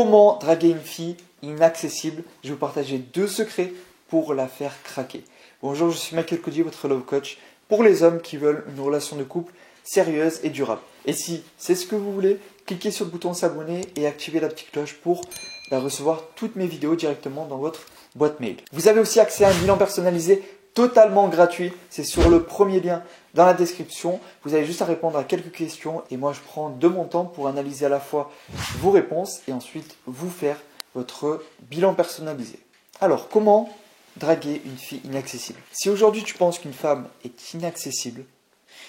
Comment draguer une fille inaccessible? Je vais vous partager 2 secrets pour la faire craquer. Bonjour, je suis Michael Cody, votre love coach pour les hommes qui veulent une relation de couple sérieuse et durable. Et si c'est ce que vous voulez, cliquez sur le bouton s'abonner et activez la petite cloche pour recevoir toutes mes vidéos directement dans votre boîte mail. Vous avez aussi accès à un bilan personnalisé totalement gratuit. C'est sur le premier lien dans la description. Vous avez juste à répondre à quelques questions et moi je prends de mon temps pour analyser à la fois vos réponses et ensuite vous faire votre bilan personnalisé. Alors, comment draguer une fille inaccessible? Si aujourd'hui tu penses qu'une femme est inaccessible,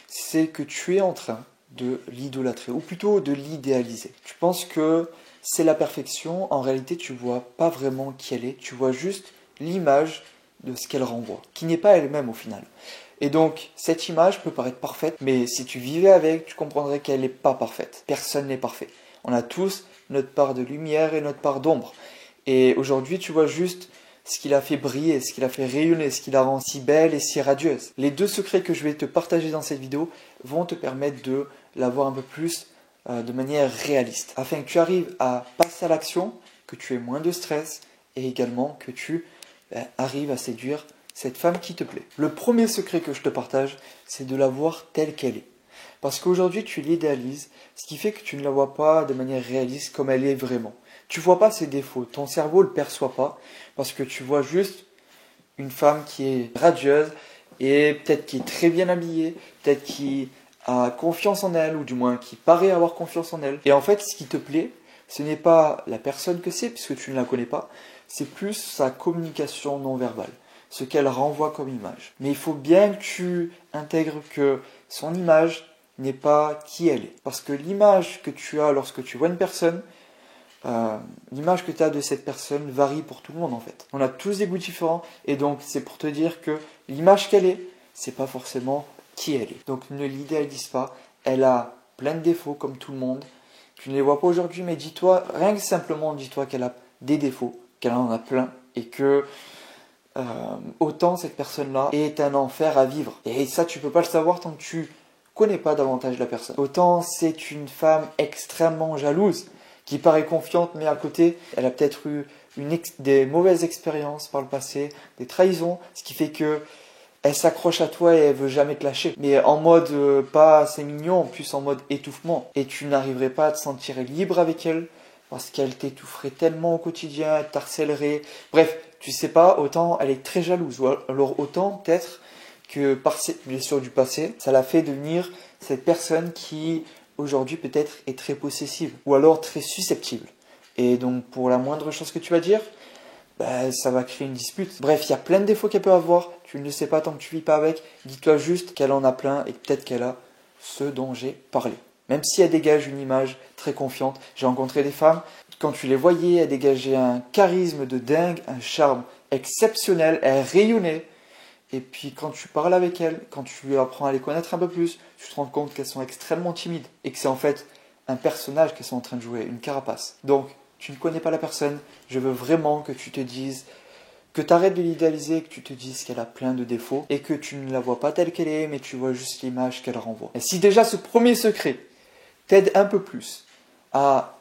c'est que tu es en train de l'idolâtrer ou plutôt de l'idéaliser. Tu penses que c'est la perfection, en réalité tu vois pas vraiment qui elle est, tu vois juste l'image de ce qu'elle renvoie, qui n'est pas elle-même au final. Et donc cette image peut paraître parfaite, mais si tu vivais avec, tu comprendrais qu'elle n'est pas parfaite. Personne n'est parfait. On a tous notre part de lumière et notre part d'ombre. Et aujourd'hui tu vois juste ce qu'il a fait briller, ce qu'il a fait rayonner, ce qui la rend si belle et si radieuse. Les 2 secrets que je vais te partager dans cette vidéo vont te permettre de la voir un peu plus de manière réaliste, afin que tu arrives à passer à l'action, que tu aies moins de stress et également que tu arrives à séduire cette femme qui te plaît. Le premier secret que je te partage, c'est de la voir telle qu'elle est. Parce qu'aujourd'hui, tu l'idéalises, ce qui fait que tu ne la vois pas de manière réaliste comme elle est vraiment. Tu ne vois pas ses défauts, ton cerveau ne le perçoit pas, parce que tu vois juste une femme qui est radieuse et peut-être qui est très bien habillée, peut-être qui a confiance en elle, ou du moins qui paraît avoir confiance en elle. Et en fait, ce qui te plaît, ce n'est pas la personne que c'est, puisque tu ne la connais pas, c'est plus sa communication non verbale, ce qu'elle renvoie comme image. Mais il faut bien que tu intègres que son image n'est pas qui elle est. Parce que l'image que tu as lorsque tu vois une personne, l'image que tu as de cette personne varie pour tout le monde en fait. On a tous des goûts différents et donc c'est pour te dire que l'image qu'elle est, c'est pas forcément qui elle est. Donc ne l'idéalise pas, elle a plein de défauts comme tout le monde. Tu ne les vois pas aujourd'hui, mais dis-toi, rien que simplement dis-toi qu'elle a des défauts, qu'elle en a plein et que autant cette personne-là est un enfer à vivre. Et ça, tu peux pas le savoir tant que tu connais pas davantage la personne. Autant c'est une femme extrêmement jalouse, qui paraît confiante, mais à côté, elle a peut-être eu des mauvaises expériences par le passé, des trahisons, ce qui fait que elle s'accroche à toi et elle veut jamais te lâcher. Mais en mode pas c'est mignon, en plus en mode étouffement. Et tu n'arriverais pas à te sentir libre avec elle, parce qu'elle t'étoufferait tellement au quotidien, elle t'harcèlerait. Bref, tu sais pas, autant elle est très jalouse, ou alors autant peut-être que par cette blessure du passé, ça l'a fait devenir cette personne qui aujourd'hui peut-être est très possessive ou alors très susceptible. Et donc pour la moindre chose que tu vas dire, ça va créer une dispute. Bref, il y a plein de défauts qu'elle peut avoir, tu ne le sais pas tant que tu vis pas avec, dis-toi juste qu'elle en a plein et peut-être qu'elle a ce dont j'ai parlé. Même si elle dégage une image très confiante, j'ai rencontré des femmes, quand tu les voyais, elles dégageaient un charisme de dingue, un charme exceptionnel, elles rayonnaient. Et puis quand tu parles avec elles, quand tu apprends à les connaître un peu plus, tu te rends compte qu'elles sont extrêmement timides et que c'est en fait un personnage qu'elles sont en train de jouer, une carapace. Donc, tu ne connais pas la personne, je veux vraiment que tu te dises, que tu arrêtes de l'idéaliser, que tu te dises qu'elle a plein de défauts et que tu ne la vois pas telle qu'elle est, mais tu vois juste l'image qu'elle renvoie. Et si déjà ce premier secret t'aide un peu plus à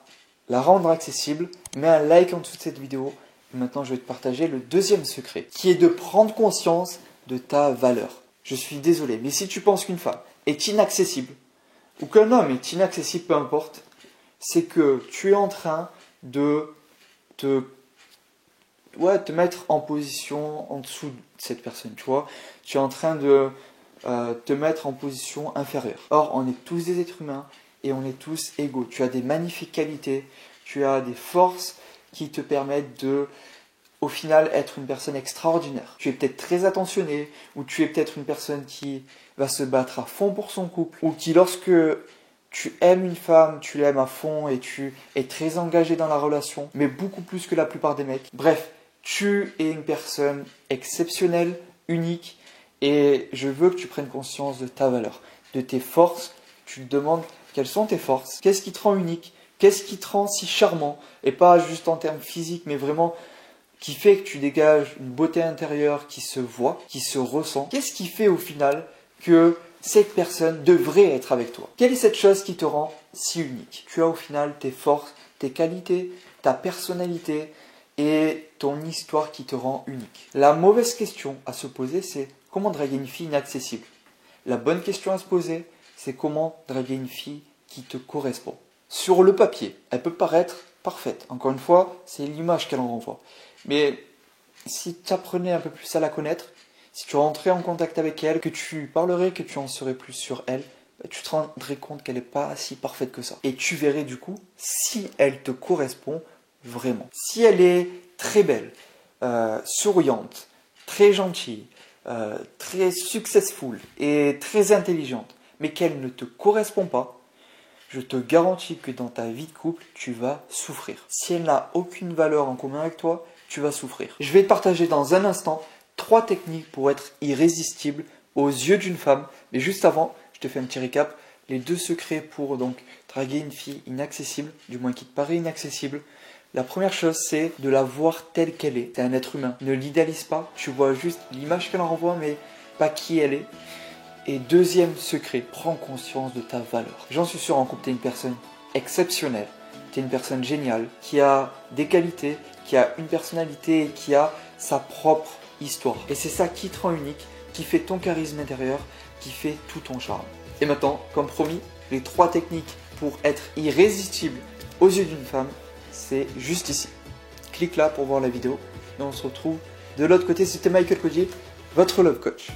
la rendre accessible, mets un like en dessous de cette vidéo. Et maintenant, je vais te partager le deuxième secret, qui est de prendre conscience de ta valeur. Je suis désolé, mais si tu penses qu'une femme est inaccessible, ou qu'un homme est inaccessible, peu importe, c'est que tu es en train de te mettre en position en dessous de cette personne, tu vois. Tu es en train de te mettre en position inférieure. Or, on est tous des êtres humains et on est tous égaux. Tu as des magnifiques qualités, tu as des forces qui te permettent de, au final, être une personne extraordinaire. Tu es peut-être très attentionné, ou tu es peut-être une personne qui va se battre à fond pour son couple, ou qui, lorsque tu aimes une femme, tu l'aimes à fond et tu es très engagé dans la relation, mais beaucoup plus que la plupart des mecs. Bref, tu es une personne exceptionnelle, unique, et je veux que tu prennes conscience de ta valeur, de tes forces. Tu te demandes quelles sont tes forces, qu'est-ce qui te rend unique, qu'est-ce qui te rend si charmant, et pas juste en termes physiques, mais vraiment qui fait que tu dégages une beauté intérieure qui se voit, qui se ressent. Qu'est-ce qui fait au final que cette personne devrait être avec toi? Quelle est cette chose qui te rend si unique? Tu as au final tes forces, tes qualités, ta personnalité et ton histoire qui te rend unique. La mauvaise question à se poser, c'est comment draguer une fille inaccessible. La bonne question à se poser, c'est comment draguer une fille qui te correspond. Sur le papier, elle peut paraître parfaite. Encore une fois, c'est l'image qu'elle en renvoie. Mais si tu apprenais un peu plus à la connaître, si tu rentrais en contact avec elle, que tu parlerais, que tu en saurais plus sur elle, tu te rendrais compte qu'elle n'est pas si parfaite que ça. Et tu verrais du coup si elle te correspond vraiment. Si elle est très belle, souriante, très gentille, très successful et très intelligente, mais qu'elle ne te correspond pas, je te garantis que dans ta vie de couple, tu vas souffrir. Si elle n'a aucune valeur en commun avec toi, tu vas souffrir. Je vais te partager dans un instant 3 techniques pour être irrésistible aux yeux d'une femme. Mais juste avant, je te fais un petit récap. Les 2 secrets pour donc draguer une fille inaccessible, du moins qui te paraît inaccessible. La première chose, c'est de la voir telle qu'elle est. C'est un être humain. Ne l'idéalise pas. Tu vois juste l'image qu'elle en renvoie, mais pas qui elle est. Et deuxième secret, prends conscience de ta valeur. J'en suis sûr, en couple, tu es une personne exceptionnelle. Tu es une personne géniale, qui a des qualités, qui a une personnalité et qui a sa propre histoire. Et c'est ça qui te rend unique, qui fait ton charisme intérieur, qui fait tout ton charme. Et maintenant, comme promis, les 3 techniques pour être irrésistible aux yeux d'une femme, c'est juste ici. Clique là pour voir la vidéo et on se retrouve de l'autre côté. C'était Michael Codier, votre Love Coach.